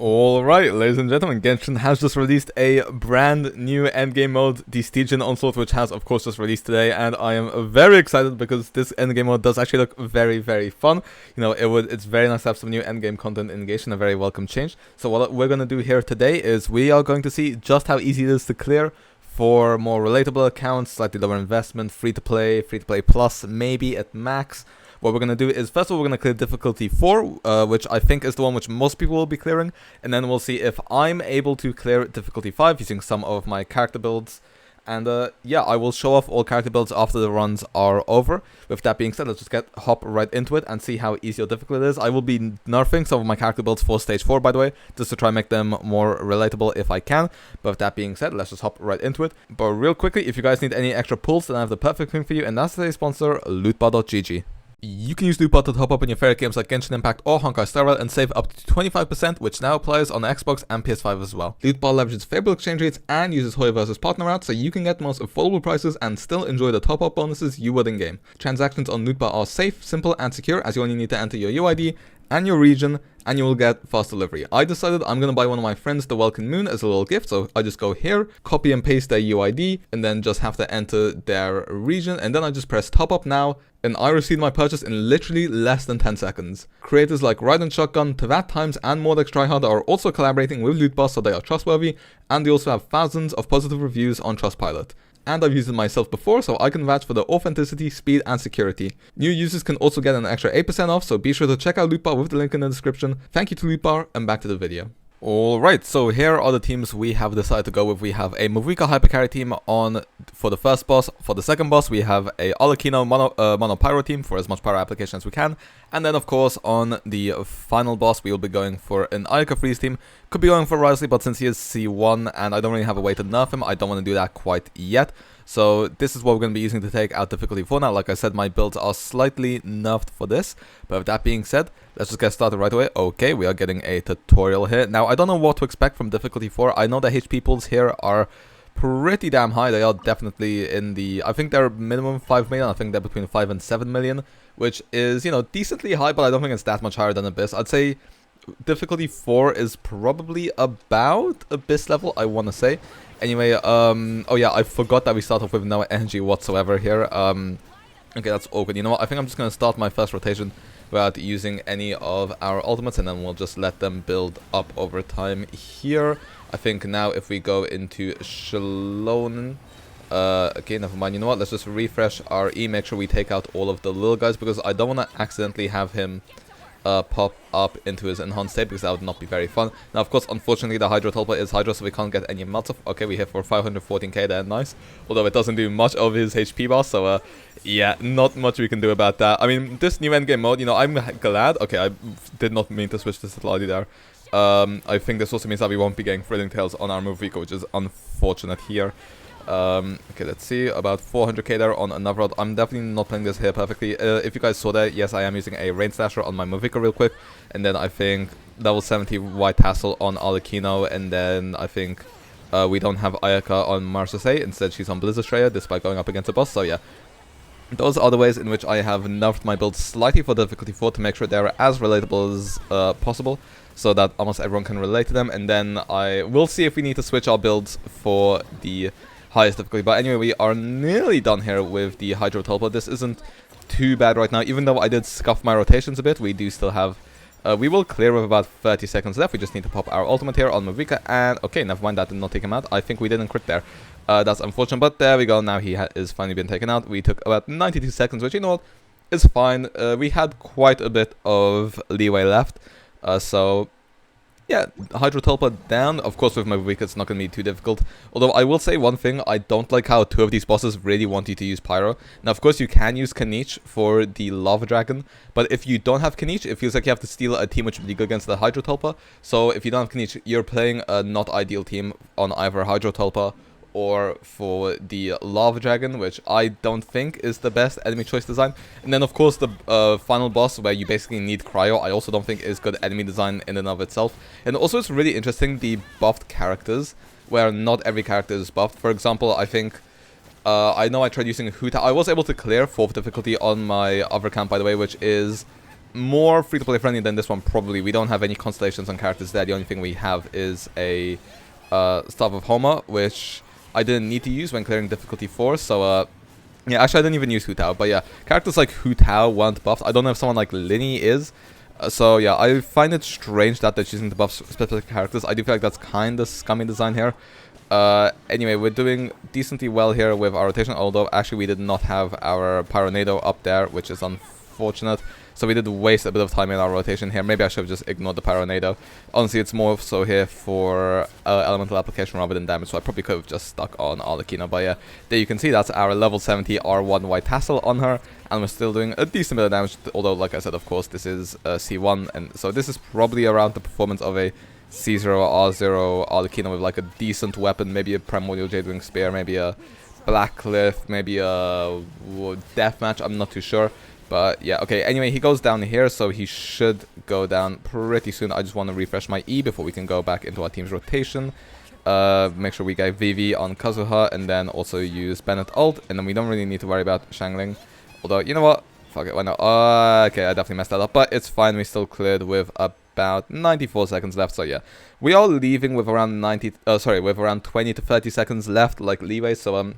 Alright, ladies and gentlemen, Genshin has just released a brand new endgame mode, the STYGIAN Onslaught, which has of course just released today, and I am very excited because this endgame mode does actually look very, very fun. You know, it's very nice to have some new endgame content in Genshin, a very welcome change. So what we're going to do here today is we are going to see just how easy it is to clear for more relatable accounts, slightly lower investment, free-to-play plus, maybe at max. What we're going to do is, first of all, we're going to clear difficulty 4, which I think is the one which most people will be clearing, and then we'll see if I'm able to clear difficulty 5 using some of my character builds. And yeah, I will show off all character builds after the runs are over. With that being said, let's just hop right into it and see how easy or difficult it is. I will be nerfing some of my character builds for stage 4, by the way, just to try and make them more relatable if I can. But with that being said, let's just hop right into it. But real quickly, if you guys need any extra pulls, then I have the perfect thing for you, and that's today's sponsor, lootbar.gg. You can use Lootbar to top up in your favorite games like Genshin Impact or Honkai Star Rail and save up to 25%, which now applies on Xbox and PS5 as well. Lootbar leverages favorable exchange rates and uses Hoyo versus partner routes, so you can get the most affordable prices and still enjoy the top up bonuses you would in game. Transactions on Lootbar are safe, simple, and secure, as you only need to enter your UID and your region, and you will get fast delivery. I decided I'm gonna buy one of my friends the Welcome Moon as a little gift, so I just go here, copy and paste their UID, and then just have to enter their region, and then I just press top up now, and I received my purchase in literally less than 10 seconds. Creators like Ride and Shotgun, Tevat Times, and Mordex Tryhard are also collaborating with Lootbar, so they are trustworthy, and they also have thousands of positive reviews on Trustpilot. And I've used it myself before, so I can vouch for the authenticity, speed, and security. New users can also get an extra 8% off, so be sure to check out Lootbar with the link in the description. Thank you to Lootbar, and back to the video. Alright, so here are the teams we have decided to go with. We have a mavuika hypercarry team on for the first boss. For the second boss, we have a arlecchino mono pyro team for as much pyro application as we can. And then of course on the final boss, we will be going for an ayaka freeze team. Could be going for Risley, but since he is C1 and I don't really have a way to nerf him, I don't want to do that quite yet. So this is what we're going to be using to take out difficulty 4 now. Like I said, my builds are slightly nerfed for this. But with that being said, let's just get started right away. Okay, we are getting a tutorial here. Now, I don't know what to expect from difficulty 4. I know the HP pulls here are pretty damn high. They are definitely in the... I think they're minimum 5 million. I think they're between 5 and 7 million. Which is, you know, decently high, but I don't think it's that much higher than Abyss. I'd say difficulty 4 is probably about Abyss level, I want to say. Anyway, oh yeah, I forgot that we start off with no energy whatsoever here. Okay, that's awkward. You know what, I think I'm just going to start my first rotation without using any of our ultimates, and then we'll just let them build up over time here. I think now if we go into xilonen, okay, never mind. You know what, let's just refresh our E, make sure we take out all of the little guys, because I don't want to accidentally have him pop up into his enhanced state, because that would not be very fun. Now, of course, unfortunately, the Hydro Tulpa is Hydro, so we can't get any melts off. Okay, we hit for 514k there, nice. Although it doesn't do much of his HP bar, so yeah, not much we can do about that. I mean, this new endgame mode, you know, I'm glad. Okay, I did not mean to switch to citlali there. I think this also means that we won't be getting Thrilling Tales on our mavuika, which is unfortunate here. Okay, let's see, about 400k there on another rod. I'm definitely not playing this here perfectly. If you guys saw that, yes, I am using a Rain Slasher on my mavuika real quick, and then I think level 70 White Tassel on arlecchino, and then I think we don't have Ayaka on Marsase. Instead, she's on Blizzard Shreya, despite going up against a boss. So yeah, those are the ways in which I have nerfed my build slightly for difficulty 4 to make sure they're as relatable as possible, so that almost everyone can relate to them. And then I will see if we need to switch our builds for the highest difficulty. But anyway, we are nearly done here with the Hydro Tulpa. This isn't too bad right now. Even though I did scuff my rotations a bit, we do still have... we will clear with about 30 seconds left. We just need to pop our ultimate here on mavuika. And okay, never mind, that did not take him out. I think we didn't crit there. That's unfortunate, but there we go. Now he is finally been taken out. We took about 92 seconds, which, you know what, is fine. We had quite a bit of leeway left. So... yeah, Hydro Tulpa down. Of course, with my mavuika, it's not going to be too difficult. Although, I will say one thing. I don't like how 2 of these bosses really want you to use Pyro. Now, of course, you can use Kanich for the Lava Dragon. But if you don't have Kanich, it feels like you have to steal a team which would be good against the Hydro Tulpa. So, if you don't have Kanich, you're playing a not ideal team on either Hydro Tulpa or for the Lava Dragon, which I don't think is the best enemy choice design. And then, of course, the final boss, where you basically need Cryo, I also don't think is good enemy design in and of itself. And also, it's really interesting, the buffed characters, where not every character is buffed. For example, I think... I know I tried using Huta. I was able to clear 4th difficulty on my other account, by the way, which is more free-to-play friendly than this one, probably. We don't have any constellations on characters there. The only thing we have is a Staff of Homer, which I didn't need to use when clearing difficulty 4, so yeah, actually I didn't even use Hu Tao, but yeah, characters like Hu Tao weren't buffed. I don't know if someone like Linny is, so yeah, I find it strange that they're choosing to buff specific characters. I do feel like that's kind of scummy design here. Anyway, we're doing decently well here with our rotation, although actually we did not have our Pyronado up there, which is unfortunate. So we did waste a bit of time in our rotation here. Maybe I should have just ignored the Pyronado. Honestly, it's more so here for elemental application rather than damage, so I probably could have just stuck on Arlecchino. But yeah, there you can see that's our level 70 R1 White Tassel on her, and we're still doing a decent bit of damage, although like I said, of course, this is C1, and so this is probably around the performance of a C0 or R0 Arlecchino with like a decent weapon, maybe a Primordial Jadewing Spear, maybe a Black Cliff, maybe a Deathmatch, I'm not too sure. But yeah, okay, anyway, he goes down here, so he should go down pretty soon. I just want to refresh my E before we can go back into our team's rotation. Make sure we get VV on Kazuha, and then also use Bennett ult, and then we don't really need to worry about xiangling. Although, you know what? Fuck it, why not? Okay, I definitely messed that up, but it's fine. We still cleared with about 94 seconds left, so yeah. We are leaving with around with around 20 to 30 seconds left, like leeway, so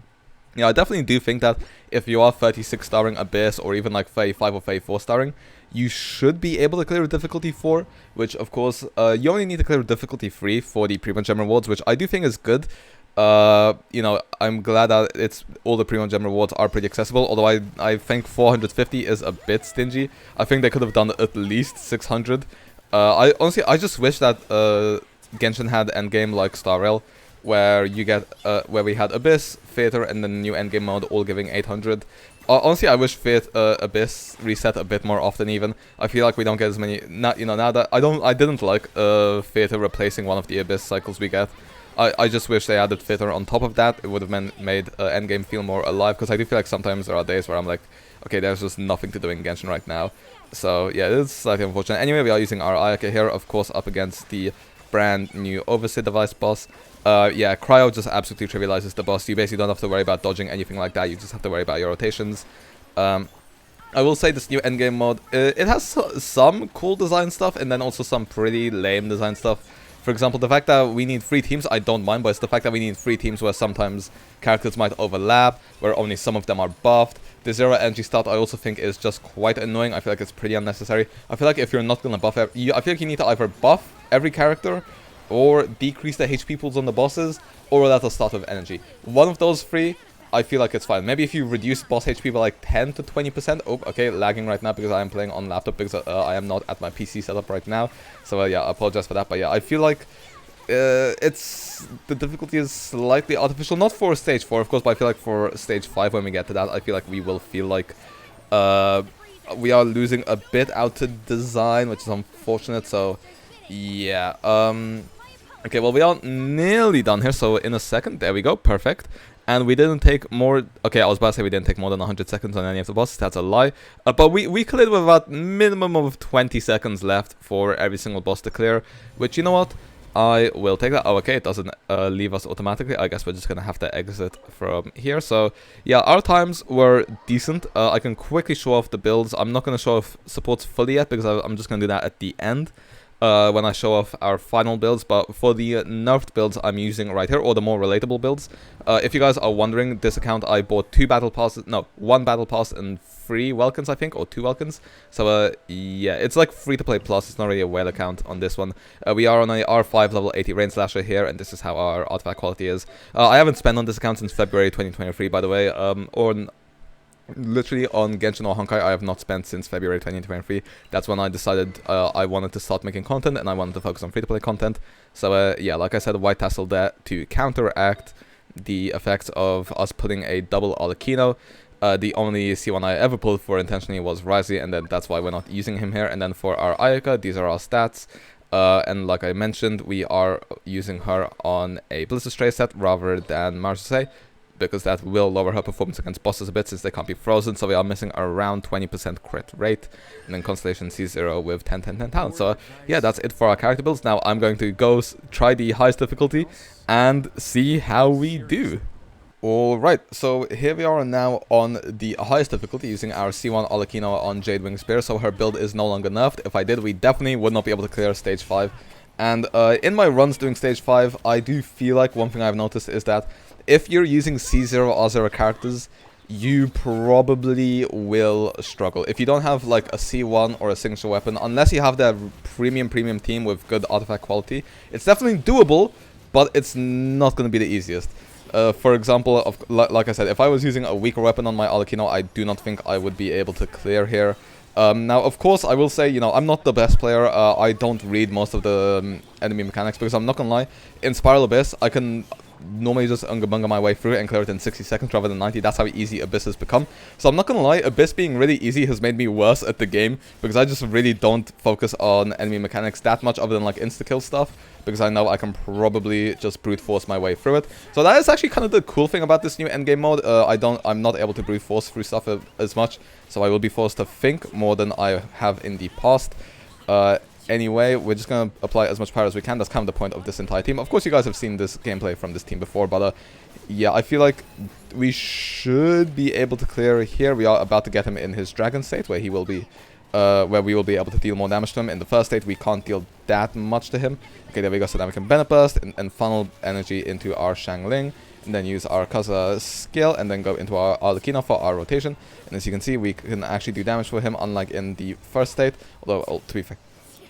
yeah, I definitely do think that if you are 36 starring Abyss or even like 35 or 34 starring, you should be able to clear a difficulty 4, which of course, you only need to clear a difficulty 3 for the Primo Gem rewards, which I do think is good. You know, I'm glad that all the Primo Gem rewards are pretty accessible, although I think 450 is a bit stingy. I think they could have done at least 600. I honestly, I just wish that Genshin had endgame like Star Rail, where you get where we had Abyss, Theater, and the new endgame mode all giving 800. Honestly, I wish Abyss reset a bit more often. Even I feel like we don't get as many. Now that I didn't like Theater replacing one of the Abyss cycles we get. I just wish they added Theater on top of that. It would have made endgame feel more alive, because I do feel like sometimes there are days where I'm like, okay, there's just nothing to do in Genshin right now. So yeah, it's slightly unfortunate. Anyway, we are using our Ayaka here, of course, up against the brand new Overseer device boss. Yeah, Cryo just absolutely trivializes the boss. You basically don't have to worry about dodging anything like that. You just have to worry about your rotations. I will say this new endgame mode, it has some cool design stuff and then also some pretty lame design stuff. For example, the fact that we need 3 teams, I don't mind, but it's the fact that we need 3 teams where sometimes characters might overlap, where only some of them are buffed. The 0 energy start I also think is just quite annoying. I feel like it's pretty unnecessary. I feel like if you're not going to buff, I feel like you need to either buff every character, or decrease the HP pools on the bosses, or let us start with energy. One of those 3, I feel like it's fine. Maybe if you reduce boss HP by like 10 to 20%. Oh, okay, lagging right now because I am playing on laptop, because I am not at my PC setup right now. So yeah, I apologize for that. But yeah, I feel like the difficulty is slightly artificial. Not for stage 4, of course, but I feel like for stage 5, when we get to that, I feel like we will feel like we are losing a bit out to design, which is unfortunate. So yeah, okay, well, we are nearly done here, so in a second, there we go, perfect. And we didn't take more, okay, I was about to say we didn't take more than 100 seconds on any of the bosses, that's a lie. But we cleared with about minimum of 20 seconds left for every single boss to clear, which, you know what, I will take that. Oh, okay, it doesn't leave us automatically. I guess we're just gonna have to exit from here. So yeah, our times were decent. I can quickly show off the builds. I'm not gonna show off supports fully yet, because I'm just gonna do that at the end. When I show off our final builds, but for the nerfed builds I'm using right here, or the more relatable builds, if you guys are wondering, this account I bought 2 battle passes, no, 1 battle pass and 3 Welkins, I think, or 2 Welkins. So yeah, it's like free to play plus, it's not really a whale account on this one. We are on a R5 level 80 Rain Slasher here, and this is how our artifact quality is. I haven't spent on this account since February 2023, by the way, literally on Genshin or Honkai, I have not spent since February 2023. That's when I decided I wanted to start making content, and I wanted to focus on free-to-play content. So yeah, like I said, White Tassel there to counteract the effects of us putting a double Arlecchino. The only C1 I ever pulled for intentionally was Risey, and then that's why we're not using him here. And then for our Ayaka, these are our stats. And like I mentioned, we are using her on a Blizzard Stray set rather than Marseille, because that will lower her performance against bosses a bit since they can't be frozen. So we are missing around 20% crit rate. And then Constellation C0 with 10, 10, 10 talent. So yeah, that's it for our character builds. Now I'm going to go try the highest difficulty and see how we do. Alright, so here we are now on the highest difficulty using our C1 Arlecchino on Jadewing Spear, so her build is no longer nerfed. If I did, we definitely would not be able to clear stage 5. And in my runs doing stage 5, I do feel like one thing I've noticed is that if you're using C0 R0 characters, you probably will struggle. If you don't have like a C1 or a signature weapon, unless you have that premium team with good artifact quality, it's definitely doable, but it's not going to be the easiest. For example, like I said, if I was using a weaker weapon on my Arlecchino, I do not think I would be able to clear here. Now, of course, I will say, you know, I'm not the best player. I don't read most of the enemy mechanics, because I'm not gonna lie, in Spiral Abyss, I can normally just unga bunga my way through it and clear it in 60 seconds rather than 90. That's how easy Abyss has become. So I'm not gonna lie, Abyss being really easy has made me worse at the game, because I just really don't focus on enemy mechanics that much other than like insta-kill stuff, because I know I can probably just brute force my way through it. So that is actually kind of the cool thing about this new endgame mode. I'm not able to brute force through stuff as much, so I will be forced to think more than I have in the past. Anyway, we're just going to apply as much power as we can. That's kind of the point of this entire team. Of course, you guys have seen this gameplay from this team before, but yeah, I feel like we should be able to clear here. We are about to get him in his dragon state, where he will be, where we will be able to deal more damage to him. In the first state, we can't deal that much to him. Okay, there we go. So then we can bennett burst and funnel energy into our xiangling, and then use our kazuha skill, and then go into our arlecchino for our rotation. And as you can see, we can actually do damage for him, unlike in the first state. Although, to be fair,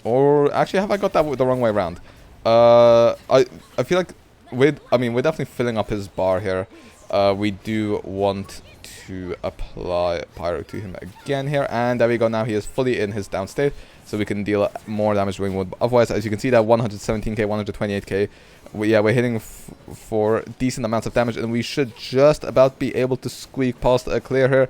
or actually, have I got that the wrong way around? I feel like we're definitely filling up his bar here. We do want to apply pyro to him again here, and there we go. Now he is fully in his down state, so we can deal more damage doing wood. Otherwise, as you can see, that 117k, 128k, we're hitting for decent amounts of damage, and we should just about be able to squeak past a clear here.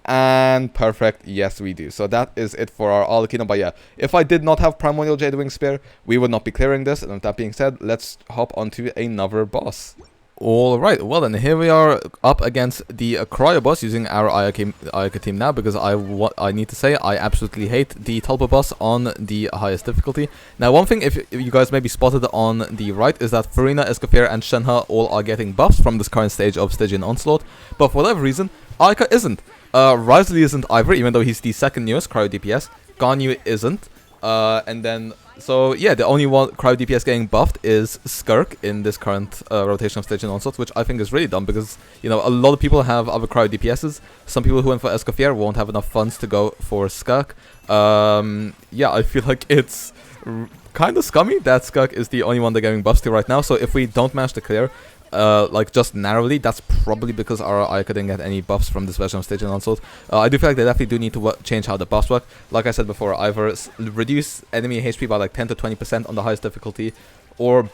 And perfect, yes we do. So that is it for our Arlecchino. But yeah, if I did not have Primordial Jadewing Spear, we would not be clearing this. And with that being said, let's hop onto another boss. Alright, well then, here we are up against the Cryo boss using our ayaka team now, because I need to say, I absolutely hate the Tulpa boss on the highest difficulty. Now, one thing, if you guys maybe spotted on the right, is that Furina, Escoffier, and Shenhe all are getting buffs from this current stage of Stygian Onslaught, but for whatever reason, Ayaka isn't. Wriothesley isn't either, even though he's the second newest cryo DPS. Ganyu isn't. And then, so yeah, the only one cryo DPS getting buffed is Skirk in this current rotation of Stygian Onslaught, which I think is really dumb, because, you know, a lot of people have other cryo DPSs. Some people who went for Escoffier won't have enough funds to go for Skirk. Yeah, I feel like it's kind of scummy that Skirk is the only one they're getting buffs to right now. So if we don't manage to clear, like just narrowly, that's probably because our Ayaka didn't get any buffs from this version of Stygian Onslaught. I do feel like they definitely do need to change how the buffs work. Like I said before, either reduce enemy HP by like 10 to 20% on the highest difficulty, or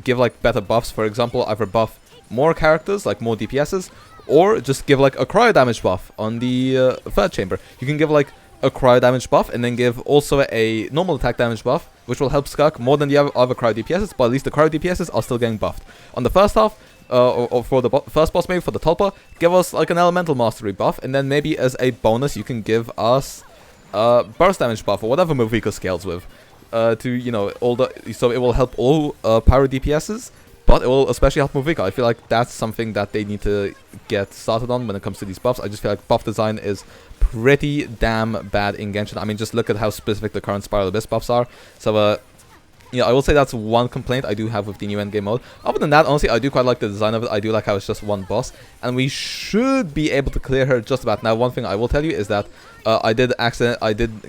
give like better buffs. For example, either buff more characters, like more DPSs, or just give like a cryo damage buff on the third chamber. You can give like a cryo damage buff, and then give also a normal attack damage buff, which will help Skirk more than the other cryo DPSs, but at least the cryo DPSs are still getting buffed. On the first half, or for the first boss, maybe for the Tulpa, give us like an elemental mastery buff, and then maybe as a bonus you can give us burst damage buff, or whatever mavuika scales with, to, you know, so it will help all pyro DPSs, but it will especially help mavuika. I feel like that's something that they need to get started on when it comes to these buffs. I just feel like buff design is pretty damn bad in Genshin. I mean, just look at how specific the current Spiral Abyss buffs are. So, yeah, I will say that's one complaint I do have with the new endgame mode. Other than that, honestly, I do quite like the design of it. I do like how it's just one boss, and we should be able to clear her just about. Now, one thing I will tell you is that I did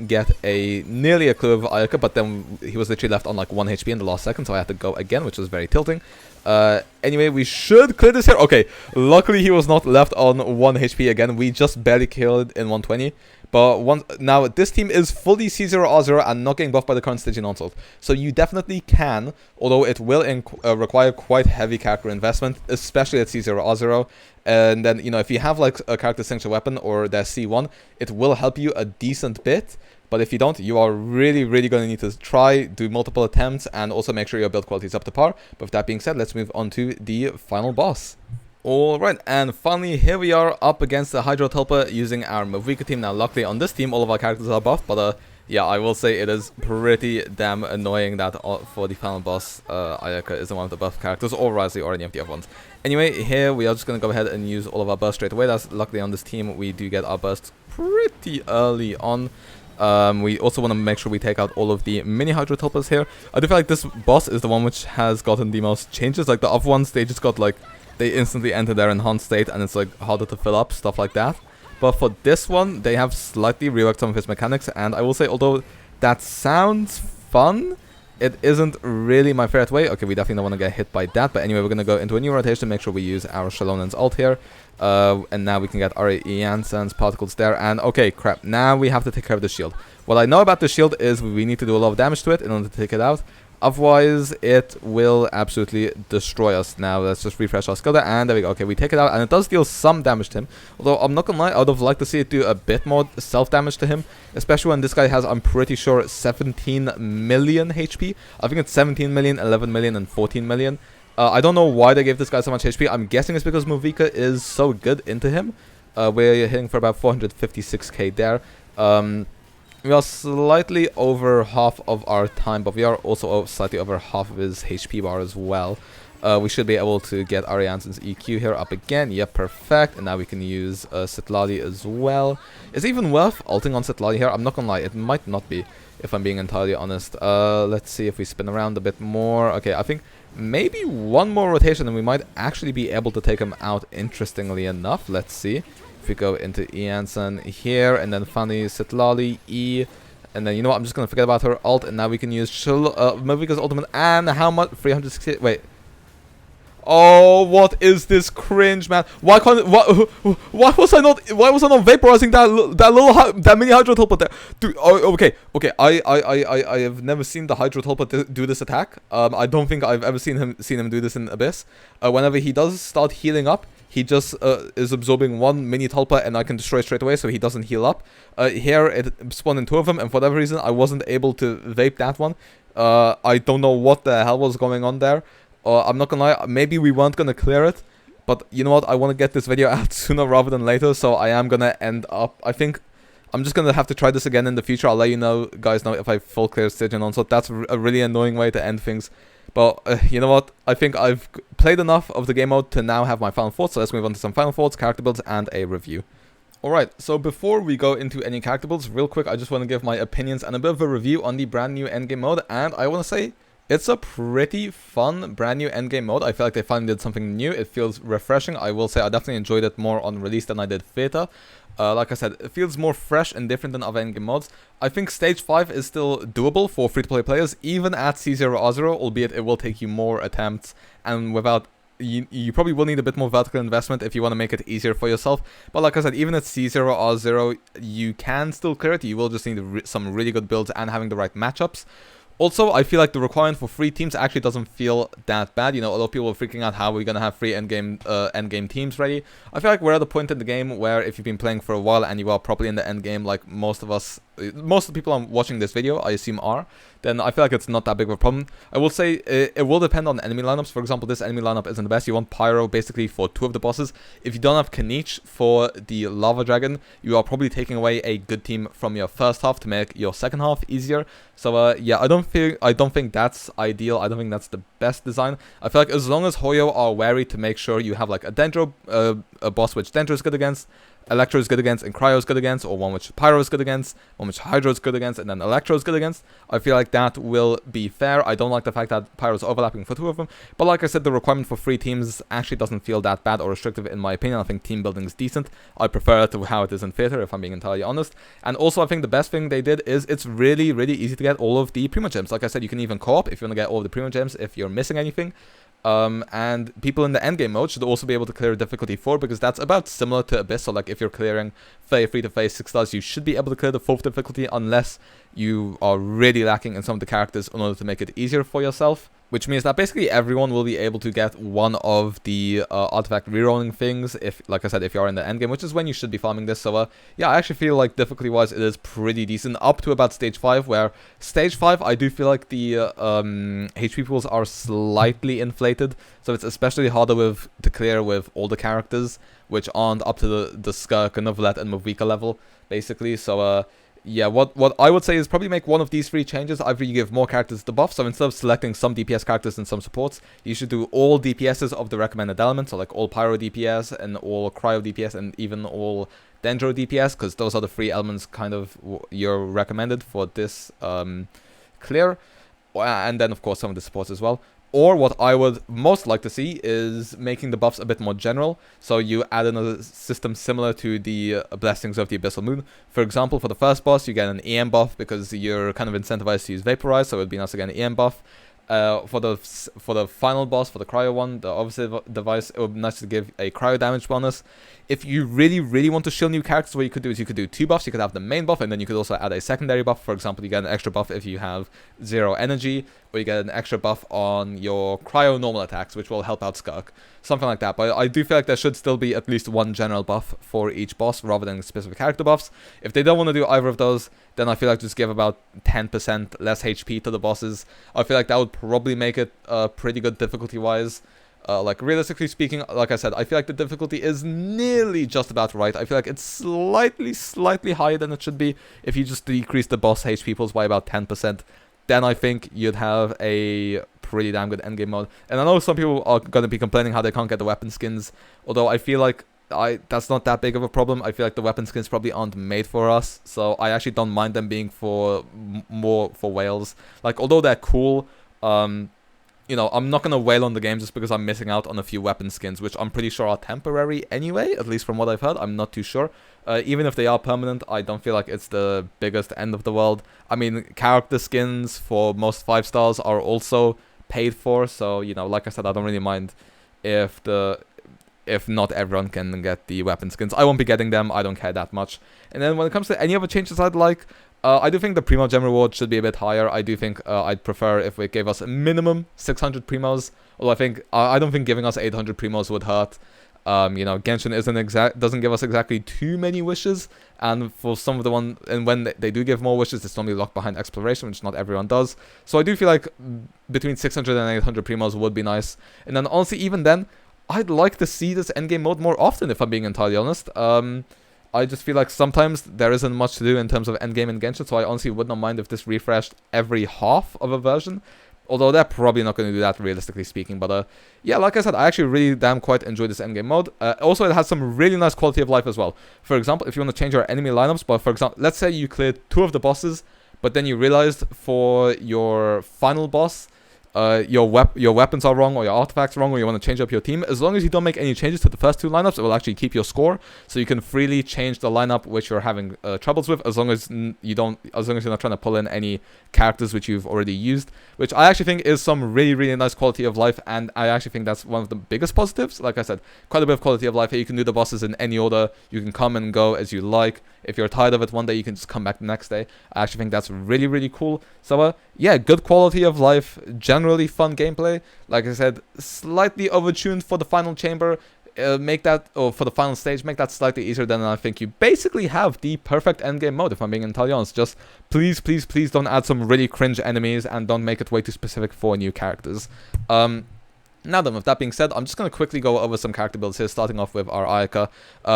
get nearly a clue of Ayaka, but then he was literally left on like 1 HP in the last second, so I had to go again, which was very tilting. Anyway, we should clear this here. Okay, luckily he was not left on 1 HP again. We just barely killed in 120. But now this team is fully C0 R0 and not getting buffed by the current Stygian Onslaught. So you definitely can, although it will require quite heavy character investment, especially at C0 R0. And then, you know, if you have like a character signature weapon or their C1, it will help you a decent bit. But if you don't, you are really going to need to do multiple attempts, and also make sure your build quality is up to par. But with that being said, let's move on to the final boss. Alright, and finally here we are up against the Hydro Tulpa using our mavuika team. Now luckily on this team all of our characters are buffed, but Yeah, I will say it is pretty damn annoying that for the final boss, Ayaka isn't one of the buff characters, or Razi, or any of the other ones. Anyway, here we are just going to go ahead and use all of our bursts straight away. That's luckily on this team, we do get our bursts pretty early on. We also want to make sure we take out all of the mini Hydro Tulpas here. I do feel like this boss is the one which has gotten the most changes. Like the other ones, they just got like, they instantly enter their enhanced state and it's like harder to fill up, stuff like that. But for this one, they have slightly reworked some of his mechanics, and I will say, although that sounds fun, it isn't really my favorite way. Okay, we definitely don't want to get hit by that, but anyway, we're going to go into a new rotation, make sure we use our Shilonen's ult here, and now we can get our Iansan's particles there, and okay, crap, now we have to take care of the shield. What I know about the shield is we need to do a lot of damage to it in order to take it out. Otherwise, it will absolutely destroy us. Now, let's just refresh our skill there, and there we go. Okay, we take it out, and it does deal some damage to him. Although, I'm not gonna lie, I would have liked to see it do a bit more self-damage to him. Especially when this guy has, I'm pretty sure, 17 million HP. I think it's 17 million, 11 million, and 14 million. I don't know why they gave this guy so much HP. I'm guessing it's because mavuika is so good into him. We're hitting for about 456k there. We are slightly over half of our time, but we are also slightly over half of his HP bar as well. We should be able to get Ariansen's EQ here up again. Yep, perfect. And now we can use Citlali as well. Is it even worth ulting on Citlali here? I'm not gonna lie, it might not be, if I'm being entirely honest. Let's see if we spin around a bit more. Okay, I think maybe one more rotation and we might actually be able to take him out, interestingly enough. Let's see. If we go into iansan here, and then finally Citlali, E, and then, you know what, I'm just going to forget about her ult, and now we can use mavuika's ultimate, and how much? 360, wait. Oh, what is this cringe, man? Why can't why was I not vaporizing that mini Hydro Tulpa there? Dude, okay, I have never seen the Hydro Tulpa do this attack. I don't think I've ever seen him do this in Abyss. Whenever he does start healing up, he just is absorbing one mini Tulpa and I can destroy it straight away, so he doesn't heal up. Here it spawned in two of them, and for whatever reason I wasn't able to vape that one. I don't know what the hell was going on there. I'm not gonna lie, maybe we weren't gonna clear it, but you know what, I want to get this video out sooner rather than later, so I am gonna end up, I think, I'm just gonna have to try this again in the future. I'll let you guys know if I full clear Stygian Onslaught. That's a really annoying way to end things, but you know what, I think I've played enough of the game mode to now have my final thoughts, so let's move on to some final thoughts, character builds, and a review. Alright, so before we go into any character builds, real quick, I just want to give my opinions and a bit of a review on the brand new endgame mode, and I want to say, it's a pretty fun brand new endgame mode. I feel like they finally did something new. It feels refreshing. I will say I definitely enjoyed it more on release than I did Theta. Like I said, it feels more fresh and different than other endgame modes. I think Stage 5 is still doable for free-to-play players, even at C0R0, albeit it will take you more attempts, and without... You probably will need a bit more vertical investment if you want to make it easier for yourself. But like I said, even at C0R0, you can still clear it. You will just need some really good builds and having the right matchups. Also, I feel like the requirement for free teams actually doesn't feel that bad. You know, a lot of people are freaking out how we're going to have free endgame teams ready. I feel like we're at a point in the game where if you've been playing for a while and you are properly in the endgame, like most of the people I'm watching this video, I assume are, then I feel like it's not that big of a problem. I will say it will depend on enemy lineups. For example, this enemy lineup isn't the best. You want Pyro basically for two of the bosses. If you don't have Kanich for the Lava Dragon, you are probably taking away a good team from your first half to make your second half easier. So yeah, I don't think that's ideal. I don't think that's the best design. I feel like as long as Hoyo are wary to make sure you have like a Dendro, a boss which Dendro is good against, Electro is good against, and Cryo is good against, or one which Pyro is good against, one which Hydro is good against, and then Electro is good against, I feel like that will be fair. I don't like the fact that Pyro is overlapping for two of them, but like I said, the requirement for free teams actually doesn't feel that bad or restrictive in my opinion. I think team building is decent. I prefer it to how it is in Theater, if I'm being entirely honest. And also, I think the best thing they did is it's really, really easy to get all of the Primo Gems. Like I said, you can even co-op if you want to get all of the Primo Gems if you're missing anything. And people in the endgame mode should also be able to clear difficulty 4, because that's about similar to Abyss. So like if you're clearing Fae 3 to Fae 6 stars, you should be able to clear the 4th difficulty unless you are really lacking in some of the characters in order to make it easier for yourself. Which means that basically everyone will be able to get one of the artifact rerolling things, if, like I said, if you are in the endgame, which is when you should be farming this. So yeah, I actually feel like difficulty-wise it is pretty decent, up to about Stage 5, where Stage 5 I do feel like the HP pools are slightly inflated, so it's especially harder to clear with all the characters, which aren't up to the Skirk, Novelet, and mavuika level, basically. So yeah, what I would say is probably make one of these 3 changes. Either you give more characters the buff, so instead of selecting some DPS characters and some supports, you should do all DPSs of the recommended elements, so like all Pyro DPS and all Cryo DPS and even all Dendro DPS, because those are the 3 elements kind of you're recommended for this clear. And then of course some of the supports as well. Or what I would most like to see is making the buffs a bit more general. So you add in a system similar to the Blessings of the Abyssal Moon. For example, for the first boss, you get an EM buff because you're kind of incentivized to use Vaporize, so it would be nice to get an EM buff. For the final boss, for the Cryo one, the Obsessive device, it would be nice to give a Cryo damage bonus. If you really want to shield new characters, what you could do is you could do 2 buffs. You could have the main buff, and then you could also add a secondary buff. For example, you get an extra buff if you have 0 energy, or you get an extra buff on your Cryo normal attacks, which will help out Skirk. Something like that. But I do feel like there should still be at least one general buff for each boss, rather than specific character buffs. If they don't want to do either of those, then I feel like just give about 10% less HP to the bosses. I feel like that would probably make it pretty good difficulty-wise. Like, realistically speaking, like I said, I feel like the difficulty is nearly just about right. I feel like it's slightly higher than it should be. If you just decrease the boss HP pools by about 10%, then I think you'd have a pretty damn good endgame mode. And I know some people are going to be complaining how they can't get the weapon skins, although I feel like that's not that big of a problem. I feel like the weapon skins probably aren't made for us, so I actually don't mind them being more for whales. Like, although they're cool, you know, I'm not going to wail on the game just because I'm missing out on a few weapon skins, which I'm pretty sure are temporary anyway, at least from what I've heard. I'm not too sure. Even if they are permanent, I don't feel like it's the biggest end of the world. I mean, character skins for most 5 stars are also paid for, so, you know, like I said, I don't really mind if not everyone can get the weapon skins. I won't be getting them, I don't care that much. And then when it comes to any other changes I'd like, I do think the Primo Gem reward should be a bit higher. I do think I'd prefer if it gave us a minimum 600 Primos. Although I don't think giving us 800 Primos would hurt. You know, Genshin doesn't give us exactly too many wishes, and for some of the and when they do give more wishes, it's normally locked behind exploration, which not everyone does. So I do feel like between 600 and 800 Primos would be nice. And then honestly, even then, I'd like to see this endgame mode more often, if I'm being entirely honest. I just feel like sometimes there isn't much to do in terms of endgame in Genshin, so I honestly would not mind if this refreshed every half of a version. Although they're probably not going to do that, realistically speaking. But yeah, like I said, I actually really damn quite enjoy this endgame mode. Also, it has some really nice quality of life as well. For example, if you want to change your enemy lineups, but for example, let's say you cleared 2 of the bosses, but then you realized for your final boss, your weapons are wrong, or your artifacts are wrong, or you want to change up your team. As long as you don't make any changes to the first 2 lineups, it will actually keep your score, so you can freely change the lineup which you're having troubles with, as long as you're not trying to pull in any characters which you've already used, which I actually think is some really nice quality of life, and I actually think that's one of the biggest positives. Like I said, quite a bit of quality of life here. You can do the bosses in any order, you can come and go as you like. If you're tired of it one day, you can just come back the next day. I actually think that's really cool. So yeah, good quality of life, generally fun gameplay. Like I said, slightly overtuned for the final chamber. For the final stage, make that slightly easier, then I think you basically have the perfect endgame mode, if I'm being entirely honest. Just please don't add some really cringe enemies, and don't make it way too specific for new characters. Now then, with that being said, I'm just going to quickly go over some character builds here, starting off with our Ayaka.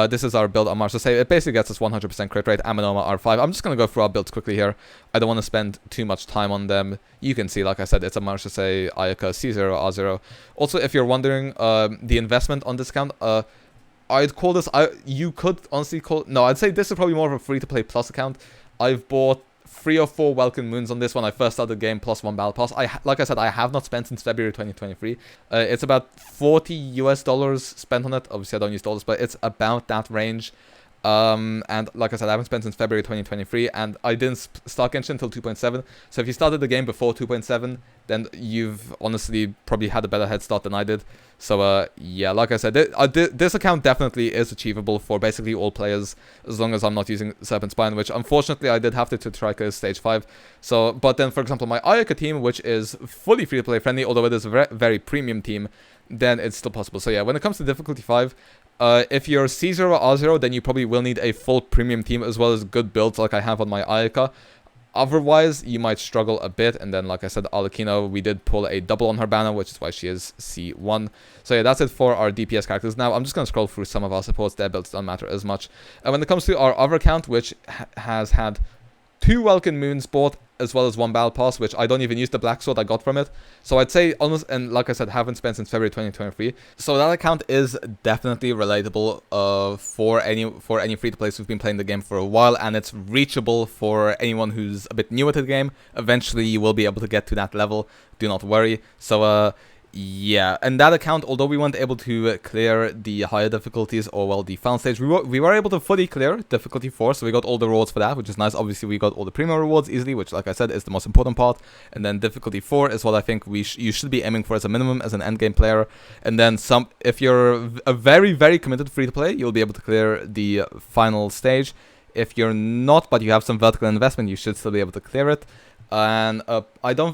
This is our build on March to Say. It basically gets us 100% crit rate, Amenoma R5. I'm just going to go through our builds quickly here. I don't want to spend too much time on them. You can see, like I said, it's a March to Say Ayaka C0, R0. Also, if you're wondering, the investment on discount, I'd call this, you could honestly call, no, I'd say this is probably more of a free-to-play plus account. I've bought 3 or 4 Welcome Moons on this when I first started the game, plus 1 Battle Pass. Like I said, I have not spent since February 2023. It's about $40 US spent on it. Obviously, I don't use dollars, but it's about that range. And like I said, I haven't spent since February 2023, and I didn't start Genshin until 2.7. So if you started the game before 2.7, then you've honestly probably had a better head start than I did. So yeah, like I said, this account definitely is achievable for basically all players, as long as I'm not using Serpent Spine, which unfortunately I did have to Trika stage 5. So, but then for example, my Ayaka team, which is fully free-to-play friendly, although it is a very premium team, then it's still possible. So yeah, when it comes to difficulty 5, if you're C0 or R0, then you probably will need a full premium team, as well as good builds like I have on my Ayaka. Otherwise, you might struggle a bit. And then, like I said, Arlecchino, we did pull a double on her banner, which is why she is C1. So yeah, that's it for our DPS characters. Now, I'm just going to scroll through some of our supports. Their builds don't matter as much. And when it comes to our other account, which has had 2 Welkin Moons bought, as well as 1 Battle Pass, which I don't even use the Black Sword I got from it. So I'd say almost, and like I said, haven't spent since February 2023. So that account is definitely relatable for any free-to-plays who've been playing the game for a while, and it's reachable for anyone who's a bit newer to the game. Eventually, you will be able to get to that level. Do not worry. So, yeah, and that account, although we weren't able to clear the higher difficulties, or well, the final stage, we were able to fully clear difficulty 4, so we got all the rewards for that, which is nice. Obviously, we got all the premium rewards easily, which, like I said, is the most important part. And then difficulty 4 is what I think you should be aiming for as a minimum as an endgame player. And then if you're a very, very committed free-to-play, you'll be able to clear the final stage. If you're not, but you have some vertical investment, you should still be able to clear it. And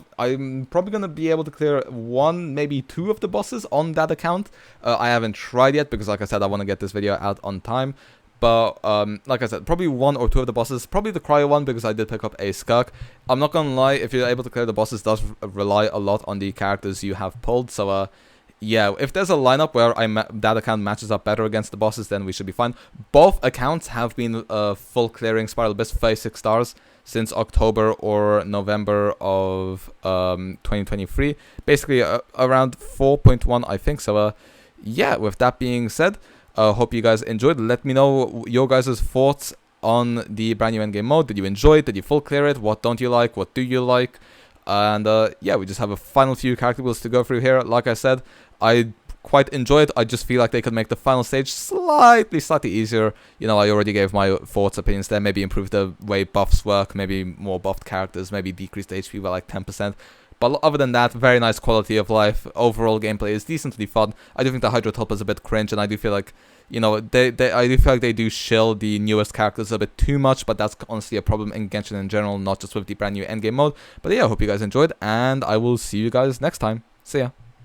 I'm probably gonna be able to clear 1, maybe 2 of the bosses on that account. I haven't tried yet because, like I said, I want to get this video out on time. But like I said, probably 1 or 2 of the bosses. Probably the cryo one, because I did pick up a Skirk. I'm not gonna lie, if you're able to clear the bosses, it does rely a lot on the characters you have pulled. So yeah, if there's a lineup where that account matches up better against the bosses, then we should be fine. Both accounts have been full clearing Spiral Abyss 36 stars since October or November of 2023. Basically around 4.1, I think. So yeah, with that being said, hope you guys enjoyed. Let me know your guys' thoughts on the brand new endgame mode. Did you enjoy it? Did you full clear it? What don't you like? What do you like? And yeah, we just have a final few character builds to go through here. Like I said, I quite enjoy it. I just feel like they could make the final stage slightly easier. You know, I already gave my thoughts, opinions there. Maybe improve the way buffs work, maybe more buffed characters, maybe decrease the HP by like 10%. But other than that, very nice quality of life. Overall gameplay is decently fun. I do think the Hydro Tulpa is a bit cringe, and I do feel like, you know, I do feel like they do shill the newest characters a bit too much, but that's honestly a problem in Genshin in general, not just with the brand new endgame mode. But yeah, I hope you guys enjoyed, and I will see you guys next time. See ya.